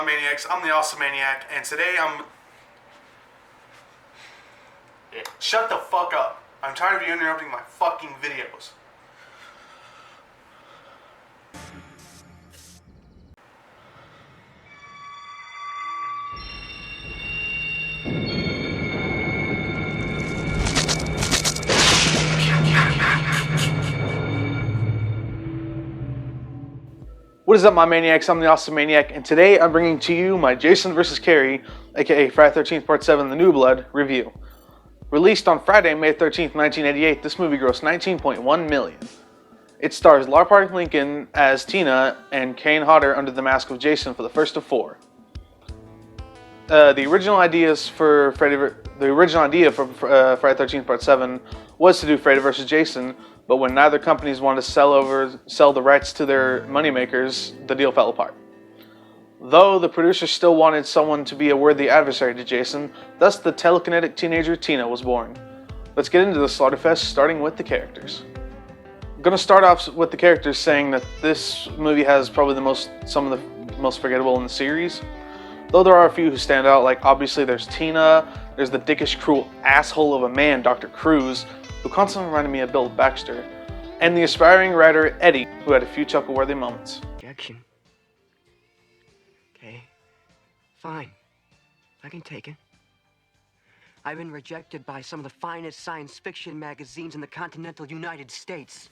my maniacs? I'm the Awesome Maniac, and today Shut the fuck up. I'm tired of you interrupting my fucking videos. What is up, my maniacs? I'm the Awesome Maniac, and today I'm bringing to you my Jason vs. Carrie, aka Friday the 13th Part 7, The New Blood, review. Released on Friday, May 13th, 1988, this movie grossed $19.1 million. It stars Lar Park Lincoln as Tina and Kane Hodder under the mask of Jason for the first of four. The original idea for Friday the 13th Part 7 was to do Friday vs. Jason, but when neither companies wanted to sell the rights to their moneymakers, the deal fell apart. Though the producers still wanted someone to be a worthy adversary to Jason, thus the telekinetic teenager Tina was born. Let's get into the Slaughterfest, starting with the characters. I'm going to start off with the characters saying that this movie has probably some of the most forgettable in the series. Though there are a few who stand out, like obviously there's Tina, there's the dickish, cruel asshole of a man, Dr. Cruz, who constantly reminded me of Bill Baxter, and the aspiring writer Eddie, who had a few chuckle-worthy moments. Objection. Okay, fine. I can take it. I've been rejected by some of the finest science fiction magazines in the continental United States.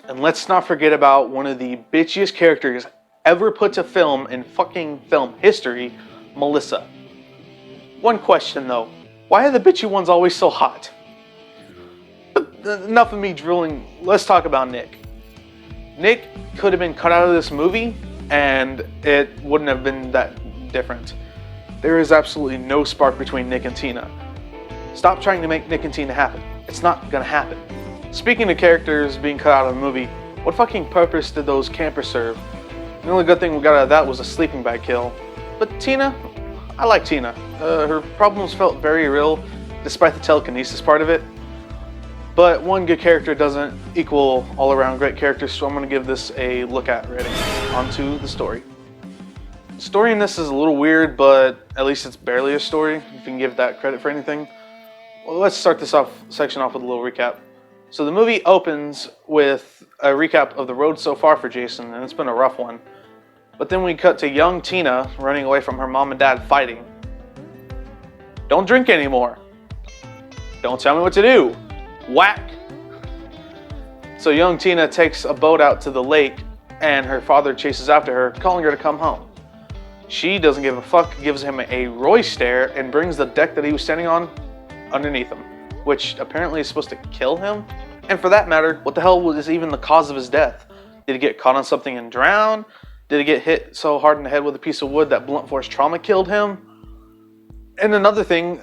And let's not forget about one of the bitchiest characters ever put to film in fucking film history, Melissa. One question though, why are the bitchy ones always so hot? Enough of me drooling, let's talk about Nick. Nick could have been cut out of this movie and it wouldn't have been that different. There is absolutely no spark between Nick and Tina. Stop trying to make Nick and Tina happen. It's not gonna happen. Speaking of characters being cut out of a movie, what fucking purpose did those campers serve? The only good thing we got out of that was a sleeping bag kill. But Tina, I like Tina. Her problems felt very real, despite the telekinesis part of it. But one good character doesn't equal all-around great characters, so I'm going to give this a look at rating. Onto the story. The story in this is a little weird, but at least it's barely a story, if you can give that credit for anything. Well, let's start this section off with a little recap. So the movie opens with a recap of the road so far for Jason, and it's been a rough one. But then we cut to young Tina running away from her mom and dad fighting. Don't drink anymore. Don't tell me what to do. Whack! So young Tina takes a boat out to the lake and her father chases after her, calling her to come home. She doesn't give a fuck, gives him a Roy stare and brings the deck that he was standing on underneath him, which apparently is supposed to kill him. And for that matter, what the hell was even the cause of his death? Did he get caught on something and drown? Did he get hit so hard in the head with a piece of wood that blunt force trauma killed him? And another thing,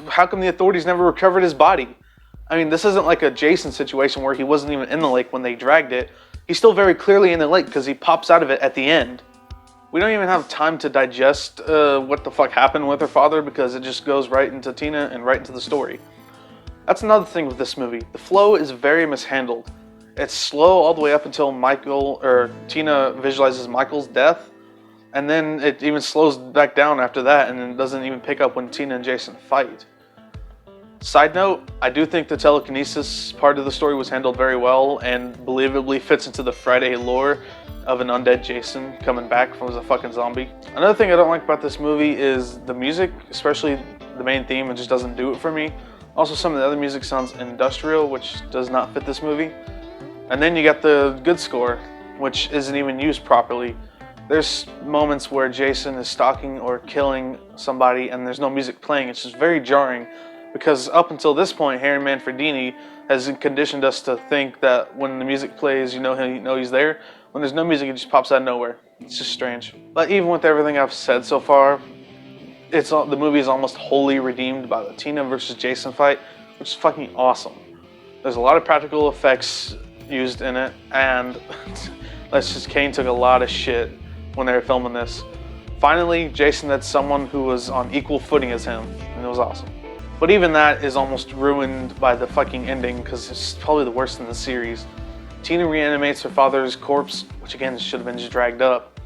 how come the authorities never recovered his body? I mean, this isn't like a Jason situation where he wasn't even in the lake when they dragged it. He's still very clearly in the lake because he pops out of it at the end. We don't even have time to digest what the fuck happened with her father because it just goes right into Tina and right into the story. That's another thing with this movie. The flow is very mishandled. It's slow all the way up until Tina visualizes Michael's death, and then it even slows back down after that, and it doesn't even pick up when Tina and Jason fight. Side note, I do think the telekinesis part of the story was handled very well and believably fits into the Friday lore of an undead Jason coming back from as a fucking zombie. Another thing I don't like about this movie is the music, especially the main theme. It just doesn't do it for me. Also, some of the other music sounds industrial, which does not fit this movie. And then you got the good score, which isn't even used properly. There's moments where Jason is stalking or killing somebody and there's no music playing. It's just very jarring. Because up until this point, Harry Manfredini has conditioned us to think that when the music plays, you know he's there. When there's no music, it just pops out of nowhere. It's just strange. But even with everything I've said so far, the movie is almost wholly redeemed by the Tina versus Jason fight, which is fucking awesome. There's a lot of practical effects used in it, and Kane took a lot of shit when they were filming this. Finally, Jason had someone who was on equal footing as him, and it was awesome. But even that is almost ruined by the fucking ending because it's probably the worst in the series. Tina reanimates her father's corpse, which again should have been just dragged up.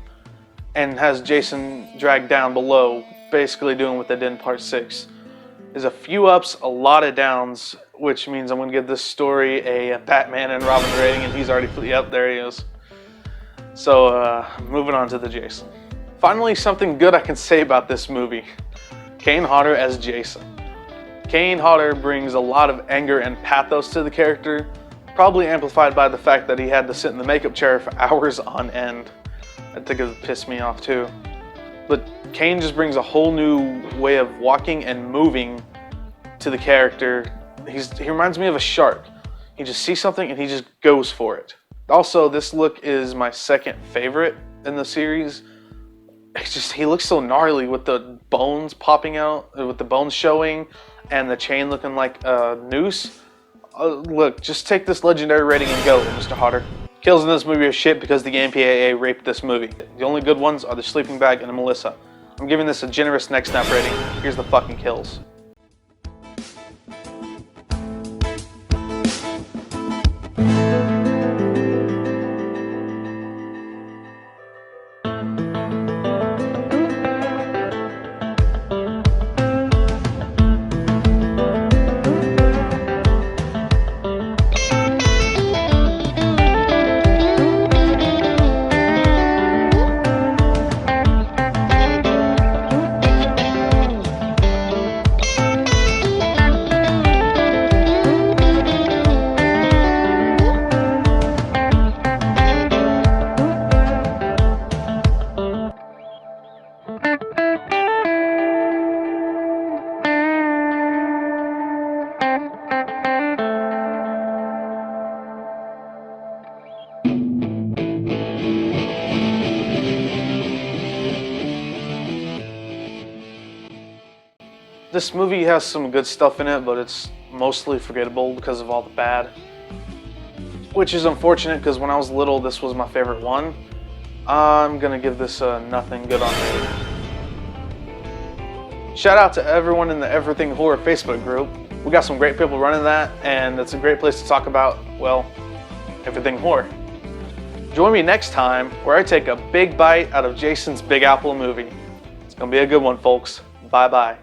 and has Jason dragged down below, basically doing what they did in part 6. There's a few ups, a lot of downs, which means I'm going to give this story a Batman and Robin rating, and he's already, yep, there he is. So, moving on to the Jason. Finally, something good I can say about this movie. Kane Hodder as Jason. Kane Hodder brings a lot of anger and pathos to the character, probably amplified by the fact that he had to sit in the makeup chair for hours on end. I think it pissed me off too. But Kane just brings a whole new way of walking and moving to the character. He reminds me of a shark. He just sees something and he just goes for it. Also, this look is my second favorite in the series. It's just, he looks so gnarly with the bones popping out, with the bones showing, and the chain looking like a noose. Look, just take this legendary rating and go, Mr. Hodder. Kills in this movie are shit because the MPAA raped this movie. The only good ones are the sleeping bag and the Melissa. I'm giving this a generous neck snap rating. Here's the fucking kills. This movie has some good stuff in it, but it's mostly forgettable because of all the bad. Which is unfortunate because when I was little, this was my favorite one. I'm gonna give this a nothing good on rating. Shout out to everyone in the Everything Horror Facebook group. We got some great people running that, and it's a great place to talk about, well, everything horror. Join me next time where I take a big bite out of Jason's Big Apple movie. It's gonna be a good one, folks. Bye-bye.